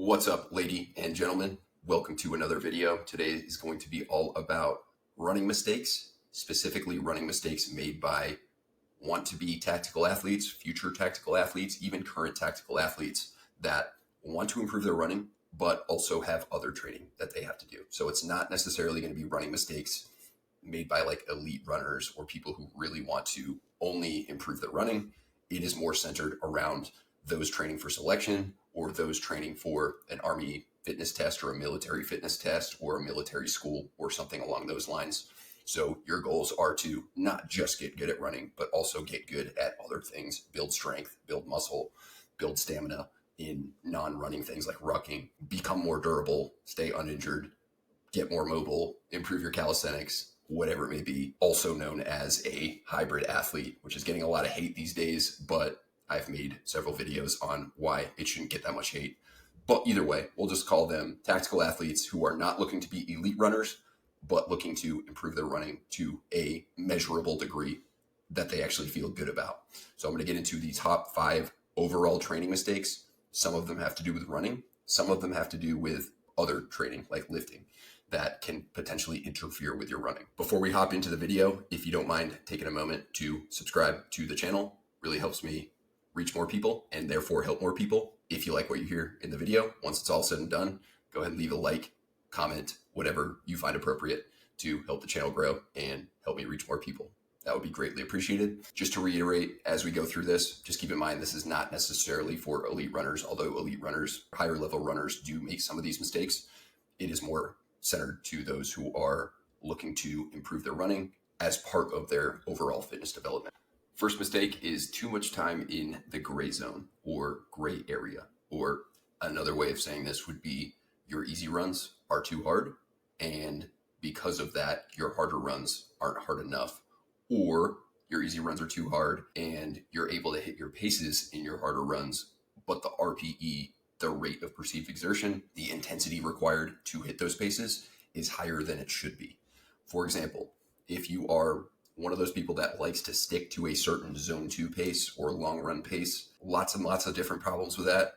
What's up, lady and gentlemen? Welcome to another video. Today is going to be all about running mistakes, specifically running mistakes made by want-to-be tactical athletes, future tactical athletes, even current tactical athletes that want to improve their running, but also have other training that they have to do. So it's not necessarily going to be running mistakes made by like elite runners or people who really want to only improve their running. It is more centered around those training for selection or those training for an Army fitness test or a military fitness test or a military school or something along those lines. So your goals are to not just get good at running, but also get good at other things, build strength, build muscle, build stamina in non-running things like rucking, become more durable, stay uninjured, get more mobile, improve your calisthenics, whatever it may be, also known as a hybrid athlete, which is getting a lot of hate these days, but I've made several videos on why it shouldn't get that much hate. But either way, we'll just call them tactical athletes who are not looking to be elite runners, but looking to improve their running to a measurable degree that they actually feel good about. So I'm going to get into the top 5 overall training mistakes. Some of them have to do with running. Some of them have to do with other training like lifting that can potentially interfere with your running. Before we hop into the video, if you don't mind taking a moment to subscribe to the channel, really helps me reach more people and therefore help more people. If you like what you hear in the video, once it's all said and done, go ahead and leave a like, comment, whatever you find appropriate to help the channel grow and help me reach more people. That would be greatly appreciated. Just to reiterate, as we go through this, just keep in mind this is not necessarily for elite runners, although elite runners, higher level runners do make some of these mistakes. It is more centered to those who are looking to improve their running as part of their overall fitness development. First mistake is too much time in the gray zone or gray area, or another way of saying this would be your easy runs are too hard, and because of that, your harder runs aren't hard enough, or your easy runs are too hard and you're able to hit your paces in your harder runs, but the RPE, the rate of perceived exertion, the intensity required to hit those paces is higher than it should be. For example, if you are one of those people that likes to stick to a certain zone 2 pace or long run pace, lots and lots of different problems with that.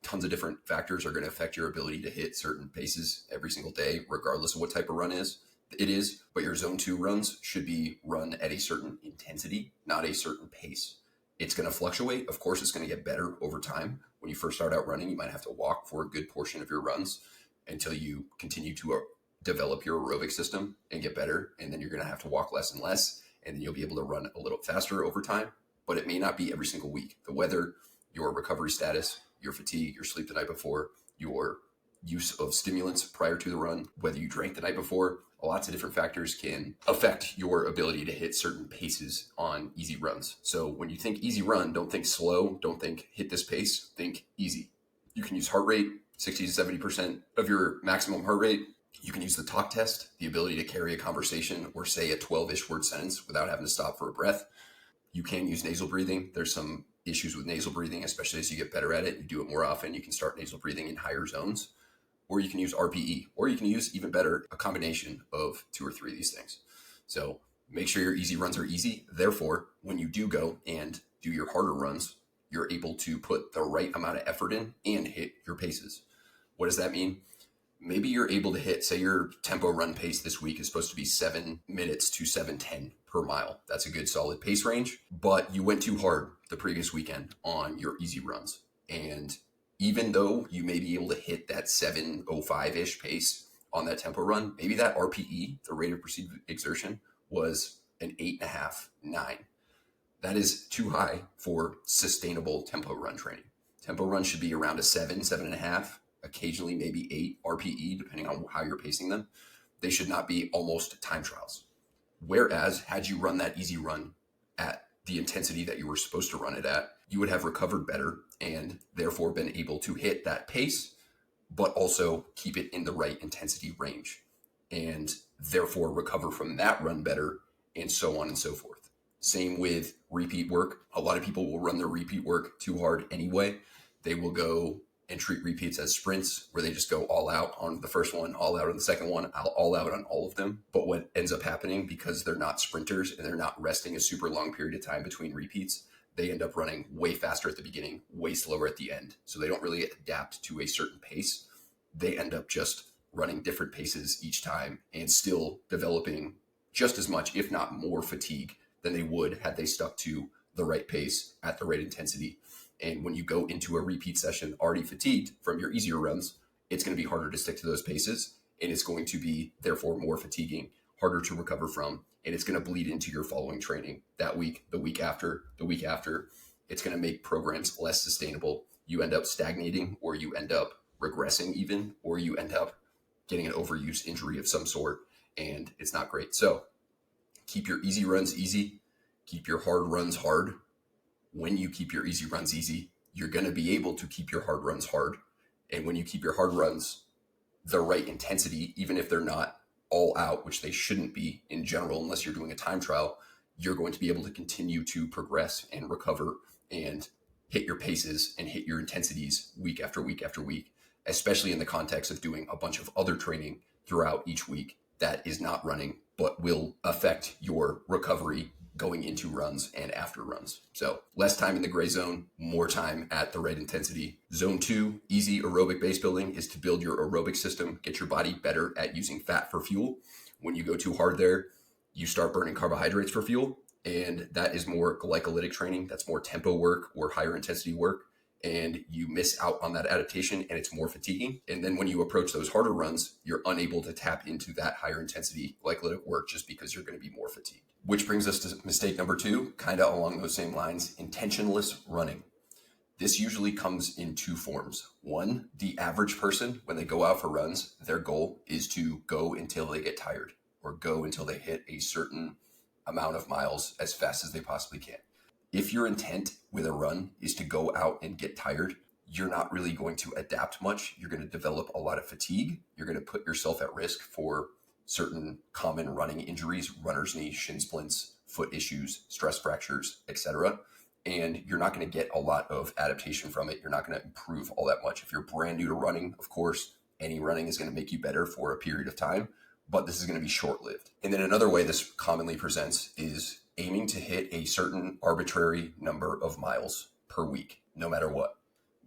Tons of different factors are going to affect your ability to hit certain paces every single day, regardless of what type of run it is. But your zone 2 runs should be run at a certain intensity, not a certain pace. It's going to fluctuate. Of course, it's going to get better over time. When you first start out running, you might have to walk for a good portion of your runs until you continue to develop your aerobic system and get better. And then you're going to have to walk less and less. And then you'll be able to run a little faster over time. But it may not be every single week. The weather, your recovery status, your fatigue, your sleep the night before, your use of stimulants prior to the run, whether you drank the night before, lots of different factors can affect your ability to hit certain paces on easy runs. So when you think easy run, don't think slow, don't think hit this pace, think easy. You can use heart rate, 60 to 70% of your maximum heart rate. You can use the talk test, the ability to carry a conversation or say a 12-ish word sentence without having to stop for a breath. You can use nasal breathing. There's some issues with nasal breathing, especially as you get better at it. You do it more often. You can start nasal breathing in higher zones, or you can use RPE, or you can use, even better, a combination of 2 or 3 of these things. So make sure your easy runs are easy. Therefore, when you do go and do your harder runs, you're able to put the right amount of effort in and hit your paces. What does that mean? Maybe you're able to hit, say your tempo run pace this week is supposed to be 7 minutes to 7:10 per mile. That's a good solid pace range, but you went too hard the previous weekend on your easy runs. And even though you may be able to hit that 7:05-ish pace on that tempo run, maybe that RPE, the rate of perceived exertion, was an 8.5, 9. That is too high for sustainable tempo run training. Tempo run should be around a 7, 7.5, occasionally maybe 8 RPE, depending on how you're pacing them. They should not be almost time trials. Whereas had you run that easy run at the intensity that you were supposed to run it at, you would have recovered better and therefore been able to hit that pace, but also keep it in the right intensity range and therefore recover from that run better, and so on and so forth. Same with repeat work. A lot of people will run their repeat work too hard anyway. They will go and treat repeats as sprints where they just go all out on the first one, all out on the second one, all out on all of them. But what ends up happening, because they're not sprinters and they're not resting a super long period of time between repeats, they end up running way faster at the beginning, way slower at the end. So they don't really adapt to a certain pace. They end up just running different paces each time and still developing just as much, if not more, fatigue than they would had they stuck to the right pace at the right intensity. And when you go into a repeat session already fatigued from your easier runs, it's going to be harder to stick to those paces, and it's going to be therefore more fatiguing, harder to recover from, and it's going to bleed into your following training that week, the week after, the week after. It's going to make programs less sustainable. You end up stagnating, or you end up regressing even, or you end up getting an overuse injury of some sort, and it's not great. So keep your easy runs easy, keep your hard runs hard. When you keep your easy runs easy, you're going to be able to keep your hard runs hard. And when you keep your hard runs the right intensity, even if they're not all out, which they shouldn't be in general, unless you're doing a time trial, you're going to be able to continue to progress and recover and hit your paces and hit your intensities week after week after week, especially in the context of doing a bunch of other training throughout each week that is not running, but will affect your recovery going into runs and after runs. So less time in the gray zone, more time at the right intensity. Zone 2, easy aerobic base building, is to build your aerobic system, get your body better at using fat for fuel. When you go too hard there, you start burning carbohydrates for fuel, and that is more glycolytic training. That's more tempo work or higher intensity work, and you miss out on that adaptation, and it's more fatiguing. And then when you approach those harder runs, you're unable to tap into that higher intensity glycolytic work just because you're going to be more fatigued. Which brings us to mistake number 2, kind of along those same lines, intentionless running. This usually comes in 2 forms. 1, the average person, when they go out for runs, their goal is to go until they get tired or go until they hit a certain amount of miles as fast as they possibly can. If your intent with a run is to go out and get tired, you're not really going to adapt much. You're going to develop a lot of fatigue. You're going to put yourself at risk for certain common running injuries, runner's knee, shin splints, foot issues, stress fractures, etc. And you're not going to get a lot of adaptation from it. You're not going to improve all that much. If you're brand new to running, of course, any running is going to make you better for a period of time, but this is going to be short-lived. And then another way this commonly presents is aiming to hit a certain arbitrary number of miles per week, no matter what.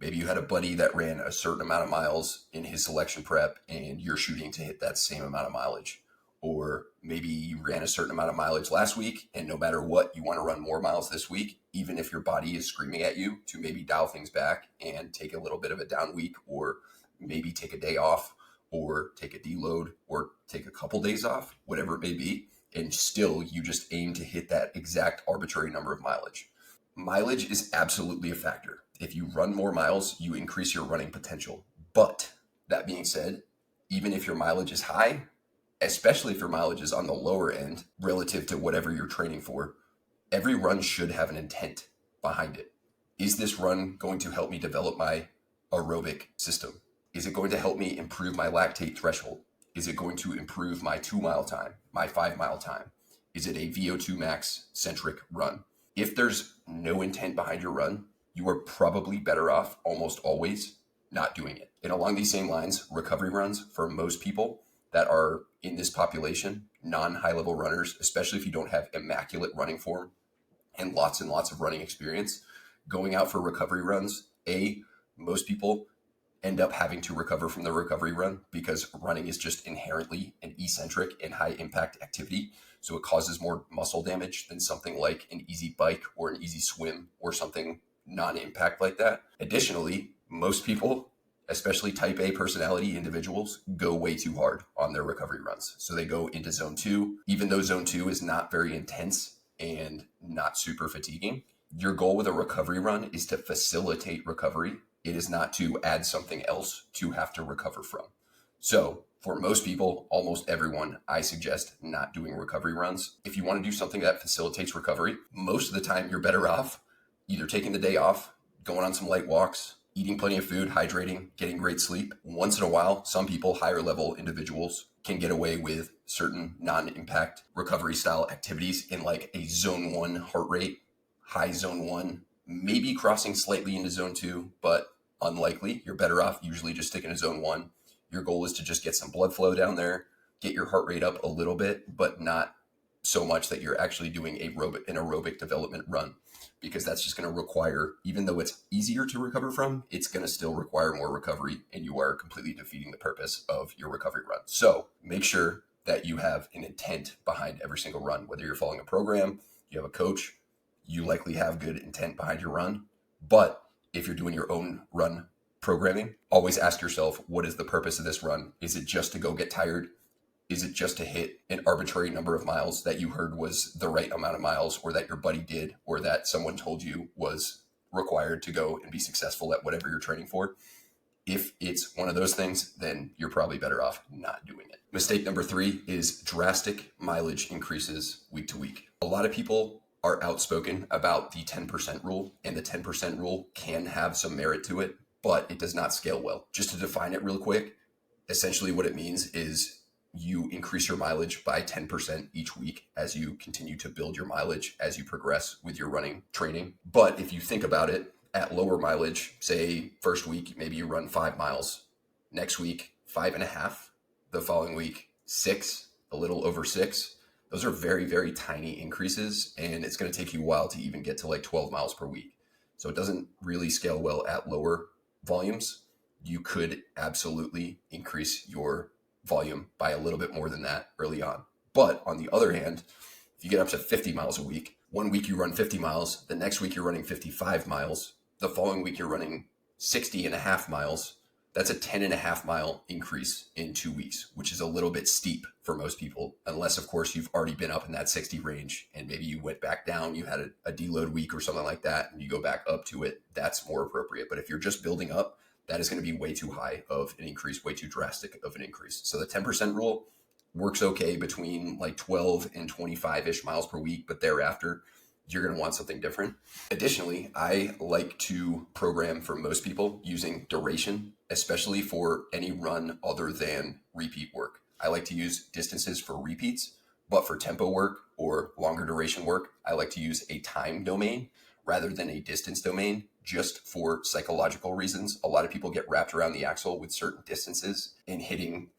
Maybe you had a buddy that ran a certain amount of miles in his selection prep and you're shooting to hit that same amount of mileage. Or maybe you ran a certain amount of mileage last week and no matter what, you want to run more miles this week, even if your body is screaming at you to maybe dial things back and take a little bit of a down week, or maybe take a day off, or take a deload, or take a couple days off, whatever it may be. And still, you just aim to hit that exact arbitrary number of mileage. Mileage is absolutely a factor. If you run more miles, you increase your running potential. But that being said, even if your mileage is high, especially if your mileage is on the lower end relative to whatever you're training for, every run should have an intent behind it. Is this run going to help me develop my aerobic system? Is it going to help me improve my lactate threshold? Is it going to improve my 2-mile time, my 5-mile time? Is it a VO2 max centric run? If there's no intent behind your run, you are probably better off almost always not doing it. And along these same lines, recovery runs for most people that are in this population, non-high level runners, especially if you don't have immaculate running form and lots of running experience, going out for recovery runs, most people end up having to recover from the recovery run because running is just inherently an eccentric and high impact activity. So it causes more muscle damage than something like an easy bike or an easy swim or something non-impact like that. Additionally, most people, especially type A personality individuals, go way too hard on their recovery runs. So they go into zone 2, even though zone 2 is not very intense and not super fatiguing. Your goal with a recovery run is to facilitate recovery. It is not to add something else to have to recover from. So for most people, almost everyone, I suggest not doing recovery runs. If you want to do something that facilitates recovery, most of the time you're better off either taking the day off, going on some light walks, eating plenty of food, hydrating, getting great sleep. Once in a while, some people, higher level individuals, can get away with certain non-impact recovery style activities in like a zone 1 heart rate, high zone 1, maybe crossing slightly into zone 2, but unlikely. You're better off usually just sticking to zone 1. Your goal is to just get some blood flow down there, get your heart rate up a little bit, but not so much that you're actually doing an aerobic development run, because that's just going to require, even though it's easier to recover from, it's going to still require more recovery, and you are completely defeating the purpose of your recovery run. So make sure that you have an intent behind every single run. Whether you're following a program, you have a coach, you likely have good intent behind your run. But if you're doing your own run programming, always ask yourself, what is the purpose of this run? Is it just to go get tired? Is it just to hit an arbitrary number of miles that you heard was the right amount of miles, or that your buddy did, or that someone told you was required to go and be successful at whatever you're training for? If it's one of those things, then you're probably better off not doing it. Mistake number 3 is drastic mileage increases week to week. A lot of people are outspoken about the 10% rule, and the 10% rule can have some merit to it, but it does not scale well. Just to define it real quick, essentially what it means is you increase your mileage by 10% each week as you continue to build your mileage as you progress with your running training. But if you think about it, at lower mileage, say first week, maybe you run 5 miles, next week, 5.5, the following week, 6, a little over 6. Those are very, very tiny increases, and it's going to take you a while to even get to like 12 miles per week. So it doesn't really scale well at lower volumes. You could absolutely increase your volume by a little bit more than that early on. But on the other hand, if you get up to 50 miles a week, one week you run 50 miles, the next week you're running 55 miles, the following week you're running 60.5 miles, that's a 10.5 mile increase in 2 weeks, which is a little bit steep for most people, unless of course you've already been up in that 60 range and maybe you went back down, you had a deload week or something like that, and you go back up to it, that's more appropriate. But if you're just building up, that is going to be way too high of an increase, way too drastic of an increase. So the 10% rule works okay between like 12 and 25-ish miles per week, but thereafter, you're going to want something different. Additionally, I like to program for most people using duration, especially for any run other than repeat work. I like to use distances for repeats, but for tempo work or longer duration work, I like to use a time domain rather than a distance domain, just for psychological reasons. A lot of people get wrapped around the axle with certain distances and hitting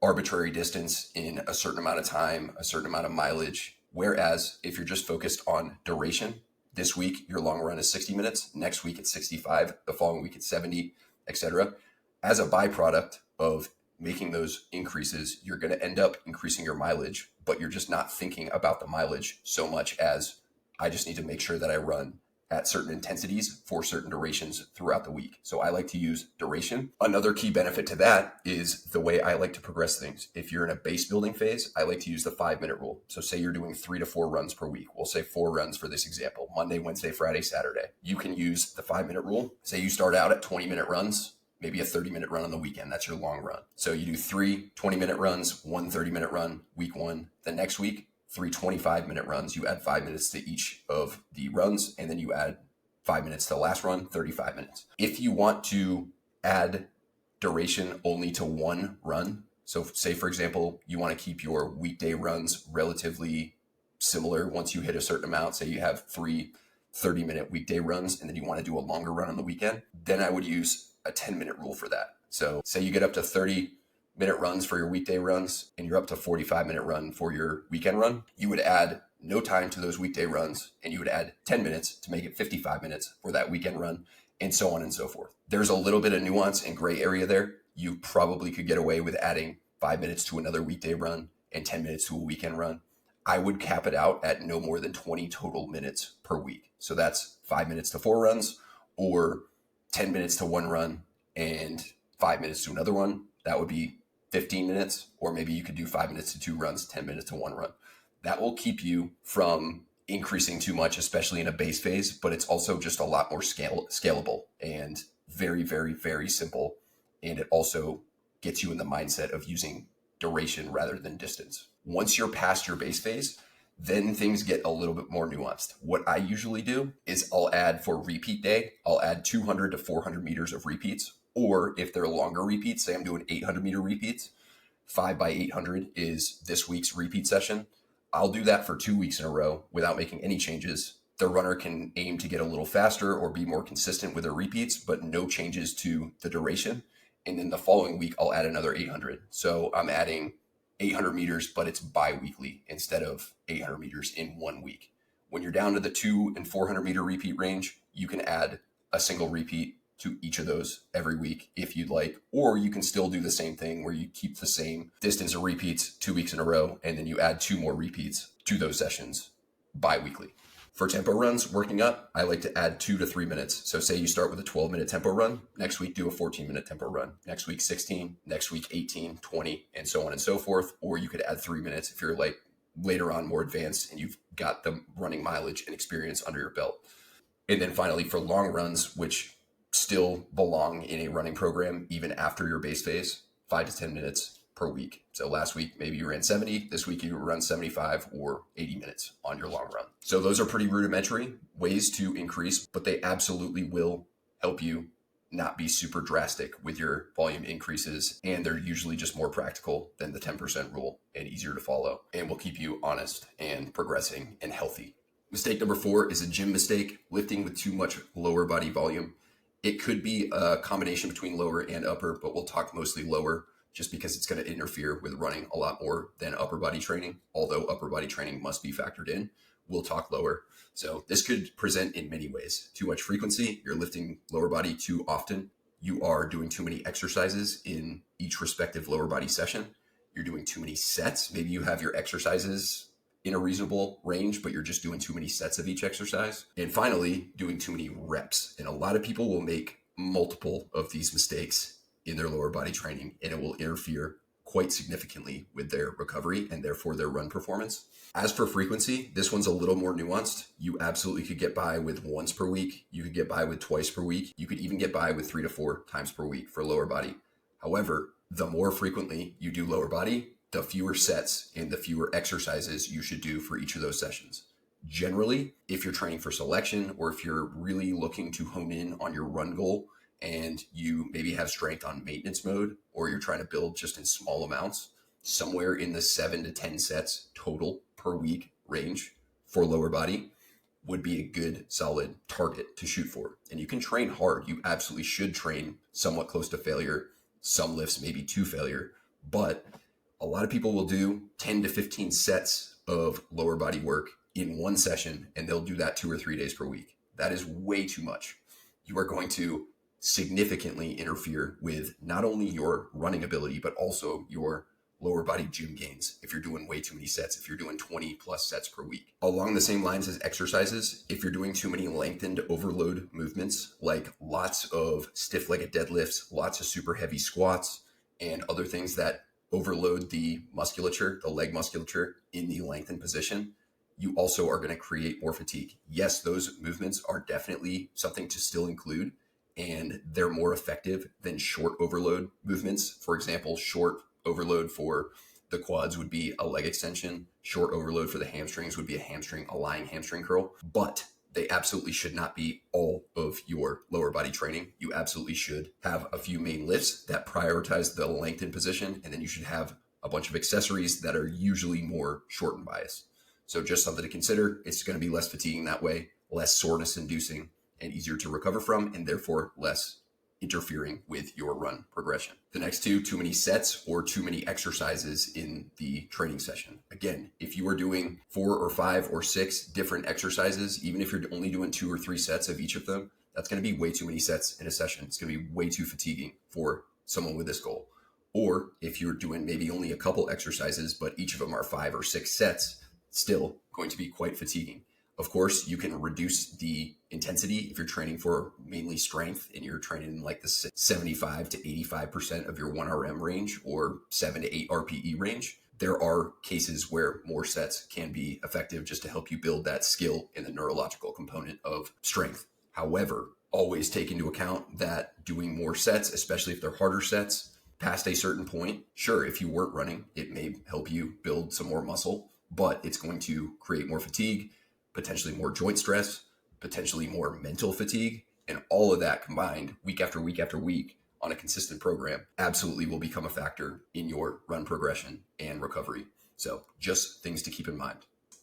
arbitrary distance in a certain amount of time, a certain amount of mileage. Whereas if you're just focused on duration, this week your long run is 60 minutes, next week it's 65, the following week it's 70, etc. As a byproduct of making those increases, you're going to end up increasing your mileage, but you're just not thinking about the mileage so much as, I just need to make sure that I run at certain intensities for certain durations throughout the week. So I like to use duration. Another key benefit to that is the way I like to progress things. If you're in a base building phase, I like to use the 5-minute rule. So say you're doing 3 to 4 runs per week. We'll say 4 runs for this example, Monday, Wednesday, Friday, Saturday. You can use the 5-minute rule. Say you start out at 20-minute runs, maybe a 30-minute run on the weekend. That's your long run. So you do 3 20-minute runs, 1 30-minute run, week 1. The next week, 3 25-minute runs. You add 5 minutes to each of the runs, and then you add 5 minutes to the last run, 35 minutes. If you want to add duration only to one run, so say, for example, you want to keep your weekday runs relatively similar once you hit a certain amount, say you have 3 30-minute weekday runs, and then you want to do a longer run on the weekend, then I would use a 10-minute rule for that. So say you get up to 30-minute runs for your weekday runs, and you're up to 45-minute run for your weekend run, you would add no time to those weekday runs, and you would add 10 minutes to make it 55 minutes for that weekend run, and so on and so forth. There's a little bit of nuance and gray area there. You probably could get away with adding 5 minutes to another weekday run and 10 minutes to a weekend run. I would cap it out at no more than 20 total minutes per week. So that's 5 minutes to 4 runs, or 10 minutes to one run and 5 minutes to another one. That would be 15 minutes, or maybe you could do 5 minutes to 2 runs, 10 minutes to one run. That will keep you from increasing too much, especially in a base phase, but it's also just a lot more scalable and very, very, very simple. And it also gets you in the mindset of using duration rather than distance. Once you're past your base phase, then things get a little bit more nuanced. What I usually do is I'll add for repeat day, I'll add 200 to 400 meters of repeats. Or if they're longer repeats, say I'm doing 800 meter repeats, 5 by 800 is this week's repeat session. I'll do that for 2 weeks in a row without making any changes. The runner can aim to get a little faster or be more consistent with their repeats, but no changes to the duration. And then the following week, I'll add another 800. So I'm adding 800 meters, but it's bi-weekly instead of 800 meters in 1 week. When you're down to the 200 and 400 meter repeat range, you can add a single repeat to each of those every week if you'd like, or you can still do the same thing where you keep the same distance of repeats 2 weeks in a row, and then you add 2 more repeats to those sessions bi-weekly. For tempo runs, working up, I like to add 2 to 3 minutes. So say you start with a 12-minute tempo run, next week do a 14-minute tempo run, next week 16, next week 18, 20, and so on and so forth. Or you could add 3 minutes if you're like later on more advanced and you've got the running mileage and experience under your belt. And then finally, for long runs, which still belong in a running program even after your base phase, 5 to 10 minutes per week. So last week, maybe you ran 70. This week, you run 75 or 80 minutes on your long run. So those are pretty rudimentary ways to increase, but they absolutely will help you not be super drastic with your volume increases. And they're usually just more practical than the 10% rule and easier to follow, and will keep you honest and progressing and healthy. Mistake number 4 is a gym mistake, lifting with too much lower body volume. It could be a combination between lower and upper, but we'll talk mostly lower just because it's going to interfere with running a lot more than upper body training. Although upper body training must be factored in, we'll talk lower. So this could present in many ways. Too much frequency, you're lifting lower body too often. You are doing too many exercises in each respective lower body session. You're doing too many sets. Maybe you have your exercises in a reasonable range, but you're just doing too many sets of each exercise. And finally, doing too many reps. And a lot of people will make multiple of these mistakes in their lower body training, and it will interfere quite significantly with their recovery and therefore their run performance. As for frequency, this one's a little more nuanced. You absolutely could get by with once per week. You could get by with twice per week. You could even get by with 3 to 4 times per week for lower body. However, the more frequently you do lower body, the fewer sets and the fewer exercises you should do for each of those sessions. Generally, if you're training for selection or if you're really looking to hone in on your run goal and you maybe have strength on maintenance mode, or you're trying to build just in small amounts, somewhere in the 7 to 10 sets total per week range for lower body would be a good solid target to shoot for. And you can train hard. You absolutely should train somewhat close to failure, some lifts maybe to failure, but a lot of people will do 10 to 15 sets of lower body work in one session, and they'll do that 2 or 3 days per week. That is way too much. You are going to significantly interfere with not only your running ability, but also your lower body gym gains if you're doing way too many sets, if you're doing 20 plus sets per week. Along the same lines as exercises, if you're doing too many lengthened overload movements, like lots of stiff-legged deadlifts, lots of super heavy squats, and other things that overload the musculature, the leg musculature in the lengthened position, you also are going to create more fatigue. Yes, those movements are definitely something to still include, and they're more effective than short overload movements. For example, short overload for the quads would be a leg extension. Short overload for the hamstrings would be a lying hamstring curl. But they absolutely should not be all of your lower body training. You absolutely should have a few main lifts that prioritize the lengthened position, and then you should have a bunch of accessories that are usually more shortened bias. So just something to consider. It's going to be less fatiguing that way, less soreness inducing, and easier to recover from, and therefore less interfering with your run progression. The next two, too many sets or too many exercises in the training session. Again, if you are doing 4 or 5 or 6 different exercises, even if you're only doing 2 or 3 sets of each of them, that's going to be way too many sets in a session. It's going to be way too fatiguing for someone with this goal. Or if you're doing maybe only a couple exercises, but each of them are 5 or 6 sets, still going to be quite fatiguing. Of course, you can reduce the intensity if you're training for mainly strength and you're training in like the 75 to 85% of your 1RM range or 7 to 8 RPE range. There are cases where more sets can be effective just to help you build that skill in the neurological component of strength. However, always take into account that doing more sets, especially if they're harder sets, past a certain point, sure, if you weren't running, it may help you build some more muscle, but it's going to create more fatigue, potentially more joint stress, potentially more mental fatigue, and all of that combined week after week after week on a consistent program absolutely will become a factor in your run progression and recovery. So just things to keep in mind.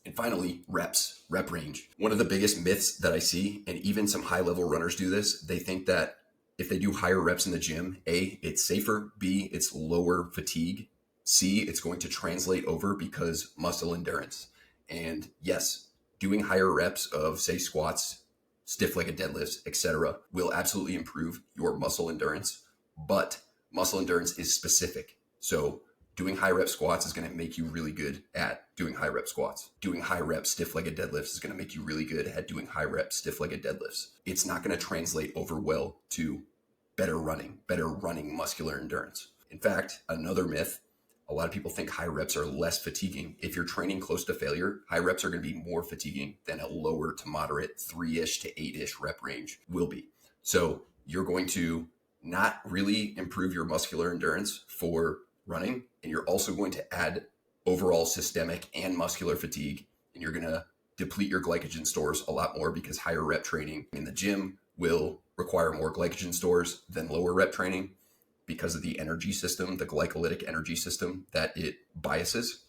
And finally, reps, rep range. One of the biggest myths that I see, and even some high-level runners do this, they think that if they do higher reps in the gym, A, it's safer, B, it's lower fatigue, C, it's going to translate over because muscle endurance. And yes, doing higher reps of, say, squats, stiff-legged deadlifts, etc., will absolutely improve your muscle endurance, but muscle endurance is specific. So doing high rep squats is going to make you really good at doing high rep squats. Doing high rep stiff-legged deadlifts is going to make you really good at doing high rep stiff-legged deadlifts. It's not going to translate over well to better running muscular endurance. In fact, another myth, a lot of people think high reps are less fatiguing. If you're training close to failure, high reps are going to be more fatiguing than a lower to moderate 3-ish to 8-ish rep range will be. So you're going to not really improve your muscular endurance for running, and you're also going to add overall systemic and muscular fatigue, and you're going to deplete your glycogen stores a lot more because higher rep training in the gym will require more glycogen stores than lower rep training because of the energy system, the glycolytic energy system that it biases.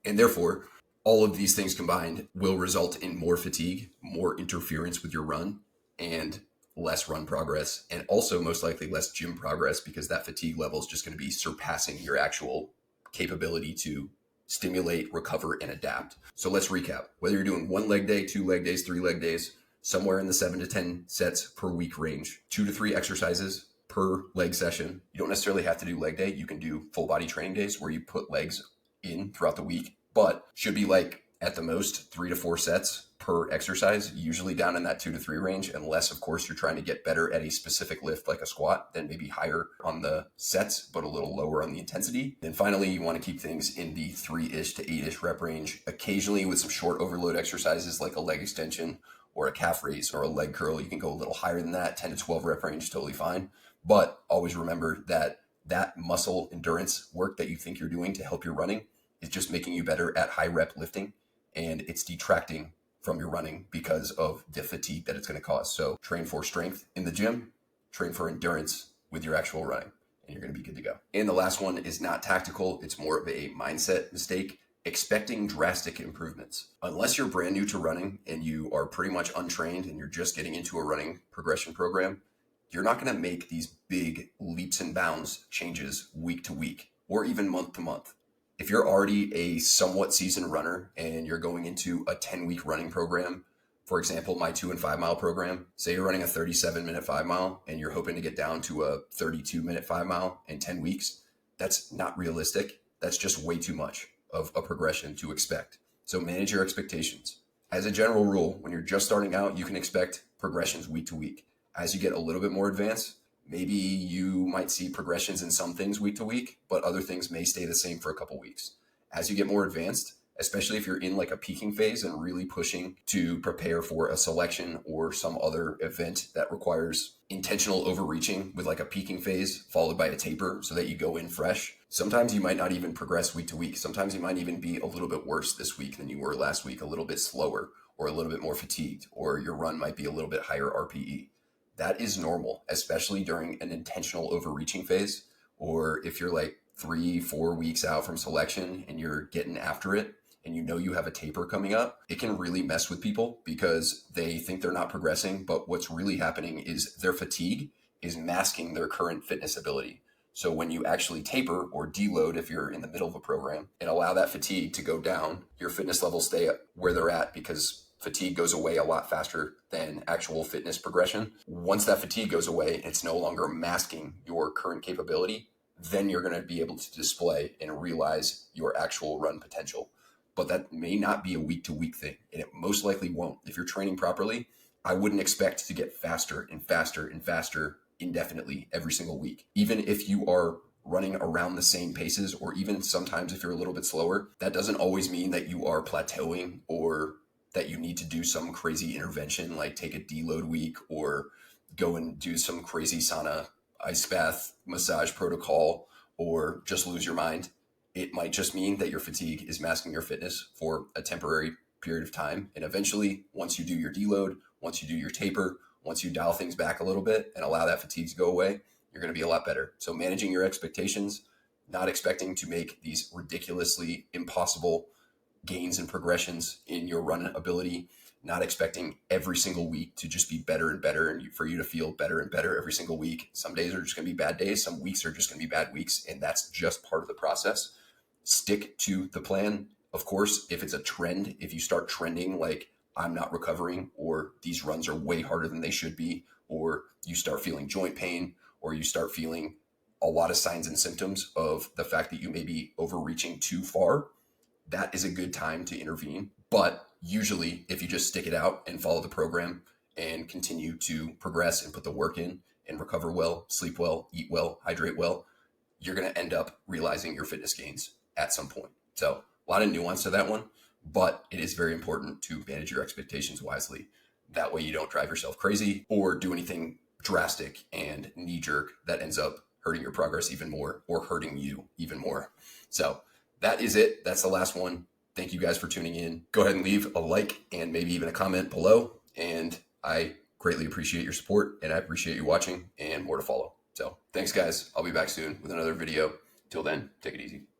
And therefore, all of these things combined will result in more fatigue, more interference with your run, and less run progress, and also most likely less gym progress because that fatigue level is just going to be surpassing your actual capability to stimulate, recover, and adapt. So let's recap. Whether you're doing 1 leg day, 2 leg days, 3 leg days, somewhere in the 7 to 10 sets per week range, 2 to 3 exercises per leg session. You don't necessarily have to do leg day. You can do full body training days where you put legs in throughout the week, but should be like at the most 3 to 4 sets per exercise, usually down in that 2 to 3 range, unless of course you're trying to get better at a specific lift like a squat, then maybe higher on the sets, but a little lower on the intensity. Then finally, you want to keep things in the 3-ish to 8-ish rep range, occasionally with some short overload exercises like a leg extension or a calf raise or a leg curl. You can go a little higher than that, 10 to 12 rep range, totally fine. But always remember that that muscle endurance work that you think you're doing to help your running is just making you better at high rep lifting, and it's detracting from your running because of the fatigue that it's going to cause. So train for strength in the gym, train for endurance with your actual running, and you're going to be good to go. And the last one is not tactical. It's more of a mindset mistake, expecting drastic improvements. Unless you're brand new to running and you are pretty much untrained and you're just getting into a running progression program, you're not going to make these big leaps and bounds changes week to week or even month to month. If you're already a somewhat seasoned runner and you're going into a 10-week running program, for example, my 2 and 5 mile program, say you're running a 37-minute 5 mile and you're hoping to get down to a 32-minute 5 mile in 10 weeks, that's not realistic. That's just way too much of a progression to expect. So manage your expectations. As a general rule, when you're just starting out, you can expect progressions week to week. As you get a little bit more advanced, maybe you might see progressions in some things week to week, but other things may stay the same for a couple weeks. As you get more advanced, especially if you're in like a peaking phase and really pushing to prepare for a selection or some other event that requires intentional overreaching with like a peaking phase followed by a taper so that you go in fresh, sometimes you might not even progress week to week. Sometimes you might even be a little bit worse this week than you were last week, a little bit slower or a little bit more fatigued, or your run might be a little bit higher RPE. That is normal, especially during an intentional overreaching phase, or if you're like 3-4 weeks out from selection and you're getting after it and you know you have a taper coming up. It can really mess with people because they think they're not progressing, but what's really happening is their fatigue is masking their current fitness ability. So when you actually taper or deload, if you're in the middle of a program, and allow that fatigue to go down, your fitness levels stay where they're at because fatigue goes away a lot faster than actual fitness progression. Once that fatigue goes away, it's no longer masking your current capability, then you're going to be able to display and realize your actual run potential. But that may not be a week-to-week thing, and it most likely won't. If you're training properly, I wouldn't expect to get faster and faster and faster indefinitely every single week. Even if you are running around the same paces, or even sometimes if you're a little bit slower, that doesn't always mean that you are plateauing or that you need to do some crazy intervention like take a deload week or go and do some crazy sauna, ice bath, massage protocol, or just lose your mind. It might just mean that your fatigue is masking your fitness for a temporary period of time. And eventually, once you do your deload, once you do your taper, once you dial things back a little bit and allow that fatigue to go away, you're going to be a lot better. So managing your expectations, not expecting to make these ridiculously impossible gains and progressions in your run ability, not expecting every single week to just be better and better and for you to feel better and better every single week. Some days are just going to be bad days. Some weeks are just going to be bad weeks. And that's just part of the process. stick to the plan. Of course, if it's a trend, if you start trending like I'm not recovering, or these runs are way harder than they should be, or you start feeling joint pain, or you start feeling a lot of signs and symptoms of the fact that you may be overreaching too far, that is a good time to intervene. But usually, if you just stick it out and follow the program and continue to progress and put the work in and recover well, sleep well, eat well, hydrate well, you're going to end up realizing your fitness gains at some point. So a lot of nuance to that one, but it is very important to manage your expectations wisely. That way you don't drive yourself crazy or do anything drastic and knee jerk that ends up hurting your progress even more or hurting you even more. So that is it. That's the last one. Thank you guys for tuning in. Go ahead and leave a like and maybe even a comment below. And I greatly appreciate your support, and I appreciate you watching, and more to follow. So thanks guys. I'll be back soon with another video. Till then, take it easy.